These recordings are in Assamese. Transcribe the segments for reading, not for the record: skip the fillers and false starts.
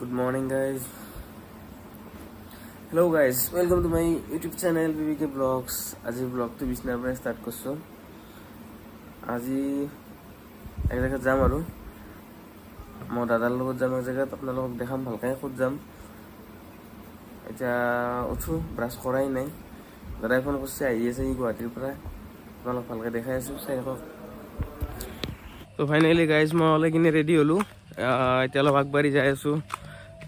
Good morning, guys. Hello, guys. Welcome to my YouTube channel BBK Vlogs. আজি ব্লগটো বিছনাৰ পৰা ষ্টাৰ্ট কৰিছোঁ। আজি এক জেগাত যাম আৰু মই দাদাৰ লগত যাম। এক জেগাত আপোনালোকক দেখাম, ভালকৈ ক'ত যাম। এতিয়া উঠো, ব্ৰাছ কৰাই নাই। দাদাই ফোন কৰিছে, আহি আছে সি গুৱাহাটীৰ পৰা। আপোনালোক ভালকৈ দেখাই আছোঁ, চাই থাকক। তো ফাইনেলি গাইজ মই ওলাই কিনে ৰেডি হ'লোঁ। এতিয়া অলপ আগবাঢ়ি যাই আছোঁ।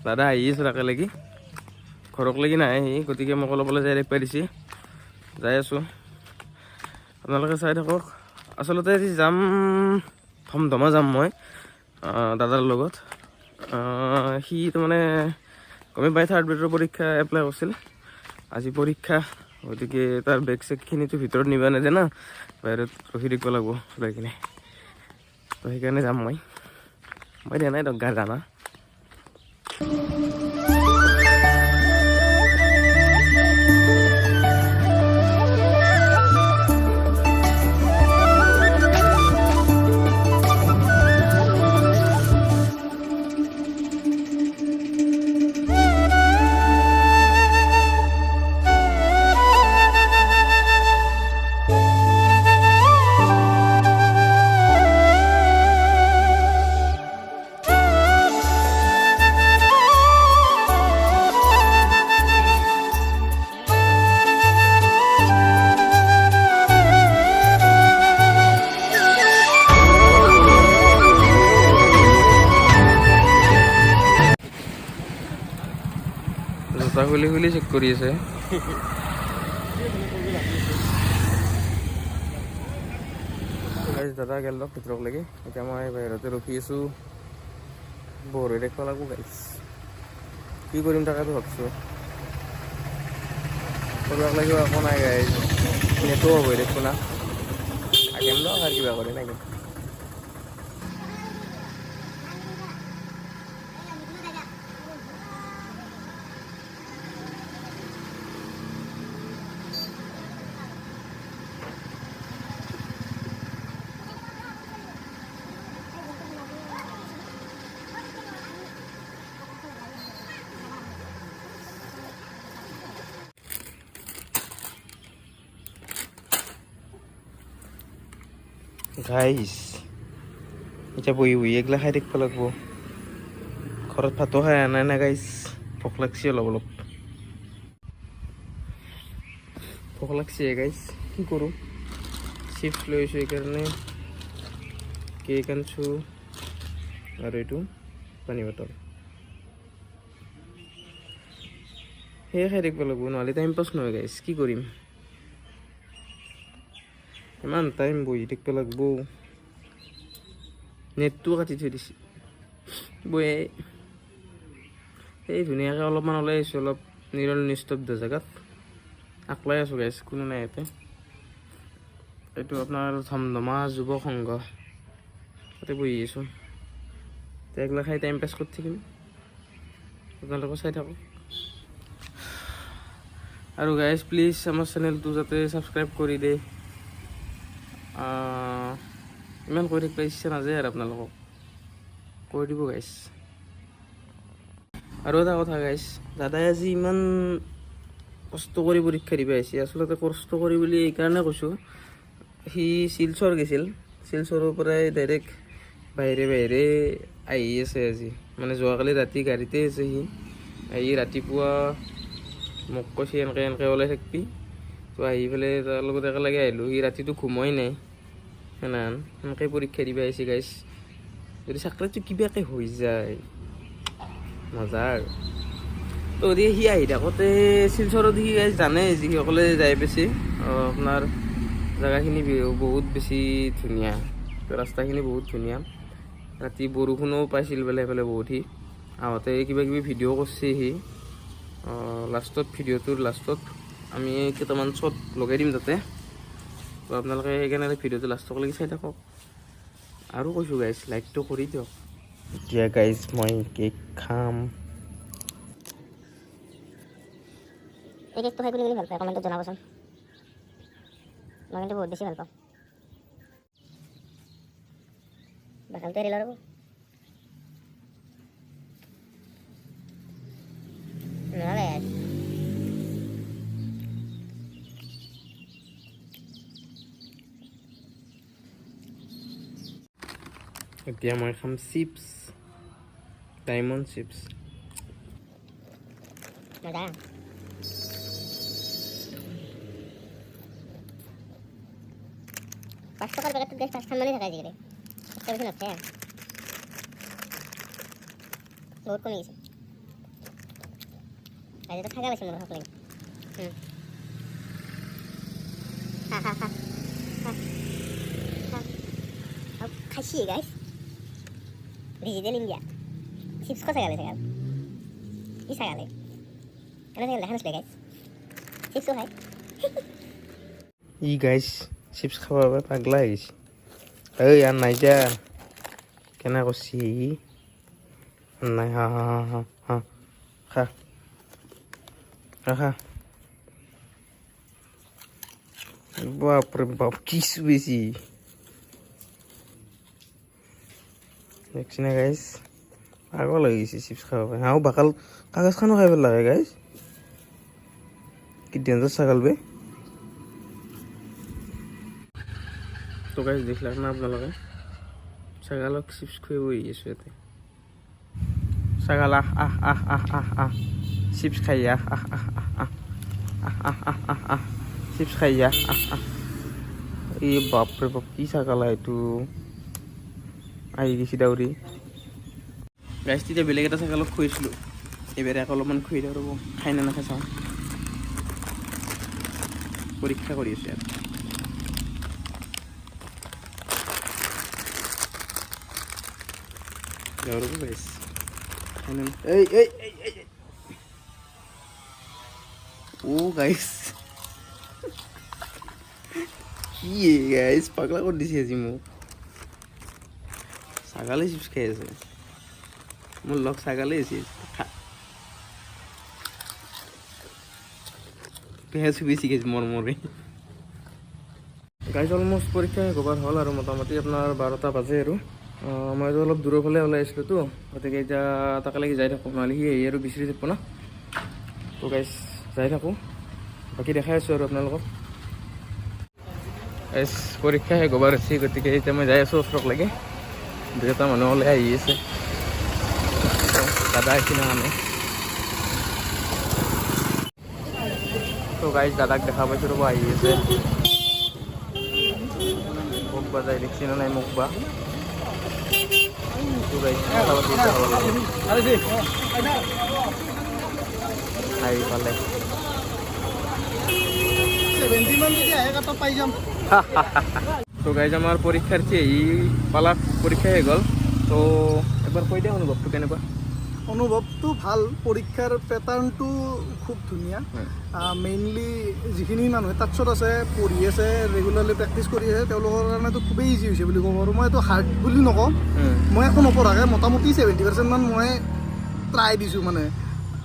দাদা আহি আছে তাকে লাগি, ঘৰক লাগি নাহে সি, গতিকে মোক অলপ যাই দেখুৱাই দিছে। যাই আছোঁ, আপোনালোকে চাই থাকক। আচলতে আজি যাম, ধমধমা যাম মই দাদাৰ লগত। সি তাৰমানে গমে পাই থাৰ্ড গ্ৰেডৰ পৰীক্ষা এপ্লাই কৰিছিল। আজি পৰীক্ষা, গতিকে তাৰ বেগ চেগখিনিতো ভিতৰত নিব নেদে না, বাহিৰত ৰখি থাকিব লাগিব লৈ কিনে। তো সেইকাৰণে যাম মই দিয়া নাই দৰকাৰ জানা। জোতা খুলি খুলি চেক কৰি আছে। দাদা গেল ভিতৰক লাগি, এতিয়া মই বাহিৰতে ৰখি আছোঁ। বৰ হৈ দেখিব লাগিব গাইছ, কি কৰিম তাকেতো ভাবছোঁ। কৰিব লাগিব একো নাই গাইছ, নেটো হৈ দেখো না, আগেম ন আৰু কিবা কৰি নাকিম। গাইছ এতিয়া বহি বহি এইগিলা খাই থাকিব লাগিব। ঘৰত ভাতো খাই আনাই না গাইছ, ভোক লাগছি অলপ অলপ, ভোক লাগছে গাইছ। কি কৰোঁ, চিপছ লৈ আহিছোঁ সেইকাৰণে, কেক আনিছোঁ আৰু এইটো পানী বটল, সেয়ে খাই থাকিব লাগিব, নহ'লে টাইম পাছ নহয় গাইছ। কি কৰিম, ইমান টাইম বহি থাকিব লাগিব। নেটটো কাটি থৈ দিছে। বহি এই ধুনীয়াকৈ অলপমান ওলাই আহিছোঁ, অলপ নিৰল নিস্তব্ধ জেগাত। আকলাই আছোঁ গাইছ, কোনো নাই ইয়াতে। এইটো আপোনাৰ ধমধমা যুৱ সংঘ, তাতে বহি আছোঁ। এইগিলা খাই টাইম পাছ কৰি থাকিম, আপোনালোকে চাই থাকক। আৰু গাইজ প্লিজ আমাৰ চেনেলটো যাতে ছাবস্ক্ৰাইব কৰি দিয়ে। ইমান কৈ থাকিব ইচ্ছা নাযায় আৰু আপোনালোকক, কৈ দিব গাইজ। আৰু এটা কথা গাইজ, দাদাই আজি ইমান কষ্ট কৰি পৰীক্ষা দিব আহিছে। আচলতে কষ্ট কৰি বুলি এইকাৰণে কৈছোঁ, সি শিলচৰ গৈছিল, শিলচৰৰ পৰাই ডাইৰেক্ট বাহিৰে বাহিৰে আহি আছে আজি। মানে যোৱাকালি ৰাতি গাড়ীতে আছে সি, আহি ৰাতিপুৱা মোক কৈছে এনেকৈ এনেকৈ ওলাই থাকিবি। তো আহি পেলাই তাৰ লগত একেলগে আহিলোঁ। সি ৰাতিটো ঘুমোৱাই নাই, সেনেকৈ পৰীক্ষা দিব আহিছে গাইছ। যদি চাকৰিটো কিবাকৈ হৈ যায় মজা আৰু। তো সি আহি থাকোঁতে শিলচৰত সি গাইছ জানে, যিসকলে যাই পাইছে, আপোনাৰ জেগাখিনি বহুত বেছি ধুনীয়া, ৰাস্তাখিনি বহুত ধুনীয়া। ৰাতি বৰষুণো পাইছিল বোলে সেইফালে বহুত। সি আহোঁতে কিবা কিবি ভিডিঅ' কৰিছে সি। লাষ্টত ভিডিঅ'টোৰ লাষ্টত আমি কেইটামান শ্বট লগাই দিম তাতে, তো আপোনালোকে সেইকাৰণে ভিডিঅ'টো লাষ্টলৈকে চাই থাকক। আৰু কৈছোঁ গাইজ, লাইকটো কৰি দিয়ক। এতিয়া গাইজ মই কেক খাম। এই কেকটো খাই কোনে ভাল পায় কমেণ্টত জনাবচোন, মই কিন্তু বহুত বেছি ভাল পাওঁ। বাকালটো এৰি ল'ব। এতিয়া মই খাম চিপছ, ডায়মণ্ড চিপছ। মজা। 5 টকাৰ পেকেটটোত গাইছ 5খন মানেই থাকে আজিকালি, একটা বেছি নাথাকে, বহুত কমি গৈছে। আজি তো থাকা পাইছে মোৰ সকলে। হা হা হা খাইছি গাইছ, ডিজিটেল ইণ্ডিয়া। চিপছ ক ছাগালে ছাগাল, ই ছাগালে এনে ছাগাল দেখা নাছিলে গাইছ, চিপছো খায়। ই গাইছ চিপছ খাবৰ বাবে পাগলা হৈ গৈছে। ঐ আর নাই যা কেনা করছি নাই, হা হা হা হা হা খা খা। বাপরে বাপ কিছু বেশি দেখছি না গাইস, পাগল হয়ে গেছি চিপস খাওয়া পাই। হ্যাঁ বাকাল কাগজ খানো খাই লাগে গাইস, কি ডেঞ্জার ছাগাল বে। তো গাইস দেখলাম না আপনারা, ছাগালক চিপস খুঁয়ে বই গেছো এতে। ছাগাল আহ আহ আহ আহ আহ আহ চিপস খাই আহ আহ আহ আহ আহ আহ আহ আহ আহ চিপস খাই আহ আহ আহ। এই বাপরে বাপ কি ছাগাল এইটো, আহি গেছি দাউৰি। গাইছ তেতিয়া বেলেগ এটা ছাগালক খুৱাইছিলোঁ, এইবাৰে আকৌ অলপমান খুৱাই দিওঁ ৰ'ব, খাই নে নাখাই চাওঁ, পৰীক্ষা কৰি আছোঁ ইয়াত। ৰ'ব গাইছ, খাই নে এই এই এই এই ও গাইছ কি গাইছ পাগলা কৰি দিছে আজি মোক। ছাগালে চিপছ খাই আছে, মোৰ লগ ছাগালে আছে। পেঁয়াজ বেছি গেছে মৰমৰে। গাইজ অলমষ্ট পৰীক্ষা শেষ হ'বৰ হ'ল আৰু মোটামুটি আপোনাৰ 12টা বাজে আৰু। মইতো অলপ দূৰৰ ফালে ওলাই আহিছিলোঁতো, গতিকে এতিয়া তাকে লাগি যাই থাকোঁ, নহ'লে সি আহি আৰু বিচাৰি থাকিব না। তো গাইজ যাই থাকোঁ, বাকী দেখাই আছোঁ আৰু আপোনালোকক। গাইজ পৰীক্ষা শেষ হ'বৰ হৈছে, গতিকে এতিয়া মই যাই আছোঁ ওচৰক লাগে। 2টা মানুহ ওলাই আহি আছে, দাদা এইখিনি আনে। তো গাইজ দাদাক দেখা পাইছোঁ ৰ'ব, আহি আছে। মোক বা যাই দেখছি না নাই মোক বা। তো গাইজ কথা পাতি দেখা পালোঁ আহি পালে। তো গাইজ আমাৰ পৰীক্ষাৰ্থী আহি পালাক, পৰীক্ষা শেষ হ'ল। তো একবাৰ কৈ দিয়া অনুভৱটো কেনেকুৱা? অনুভৱটো ভাল, পৰীক্ষাৰ পেটাৰ্ণটো খুব ধুনীয়া। মেইনলি যিখিনি মানুহে টাচত আছে, পঢ়ি আছে, ৰেগুলাৰলি প্ৰেক্টিচ কৰি আছে, তেওঁলোকৰ কাৰণেতো খুবেই ইজি হৈছে বুলি ক'ব পাৰোঁ। মই এইটো হাৰ্ড বুলি নকওঁ, মই একো নপঢ়াকৈ মোটামুটি 70% মান মই ট্ৰাই দিছোঁ মানে,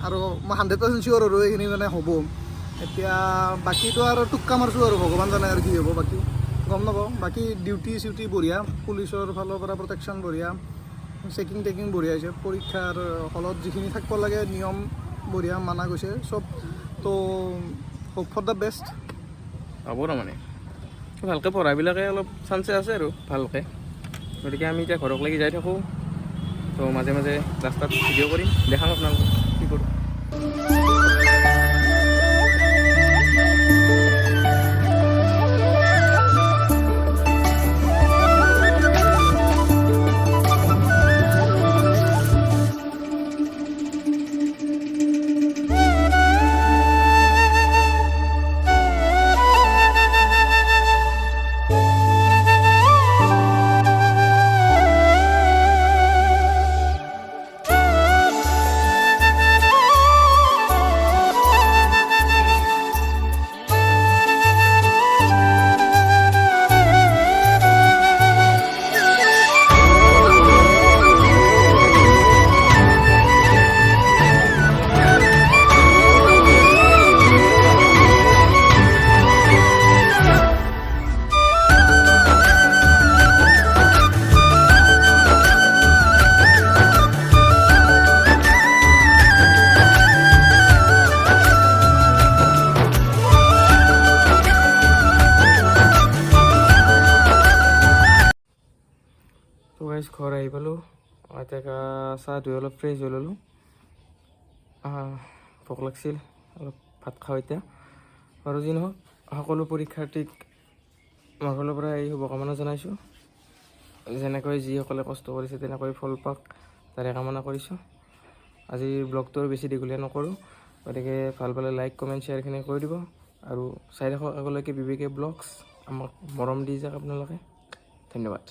আৰু মই 100% চিয়'ৰ আৰু এইখিনি মানে হ'ব। এতিয়া বাকীটো আৰু টোক্কা মাৰছোঁ আৰু, ভগৱান জানে আৰু কি হ'ব, বাকী গম নাপাওঁ। বাকী ডিউটি চিউটি বঢ়িয়া, পুলিচৰ ফালৰ পৰা প্ৰটেকশ্যন বঢ়িয়া, চেকিং টেকিং বঢ়িয়া হৈছে, পৰীক্ষাৰ হলত যিখিনি থাকিব লাগে নিয়ম বঢ়িয়া মানা গৈছে চব। তো হোপ ফৰ দ্য বেষ্ট হ'ব তাৰমানে, ভালকৈ পঢ়াবিলাকে অলপ চান্সে আছে আৰু ভালকৈ। গতিকে আমি এতিয়া ঘৰক লাগি যাই থাকোঁ, তো মাজে মাজে ৰাস্তাত ভিডিঅ' কৰিম, দেখাম আপোনালোকক কি কৰোঁ। গাইজ ঘৰ আহি পালোঁ, এতিয়া চাহ ধুই অলপ ফ্ৰেছ হৈ ল'লোঁ। ভোক লাগিছিল, অলপ ভাত খাওঁ এতিয়া। আৰু যি নহওক সকলো পৰীক্ষাৰ্থীক মোৰ ফালৰ পৰা এই শুভকামনা জনাইছোঁ। যেনেকৈ যিসকলে কষ্ট কৰিছে তেনেকৈ ফল পাওক তাৰে কামনা কৰিছোঁ। আজিৰ ব্লগটো বেছি দীঘলীয়া নকৰোঁ, গতিকে ভাল পালে লাইক কমেণ্ট শ্বেয়াৰখিনি কৰি দিব আৰু চাই থাকক আগলৈকে বিবেকে ব্লগছ। আমাক মৰম দি যাওক আপোনালোকে। ধন্যবাদ।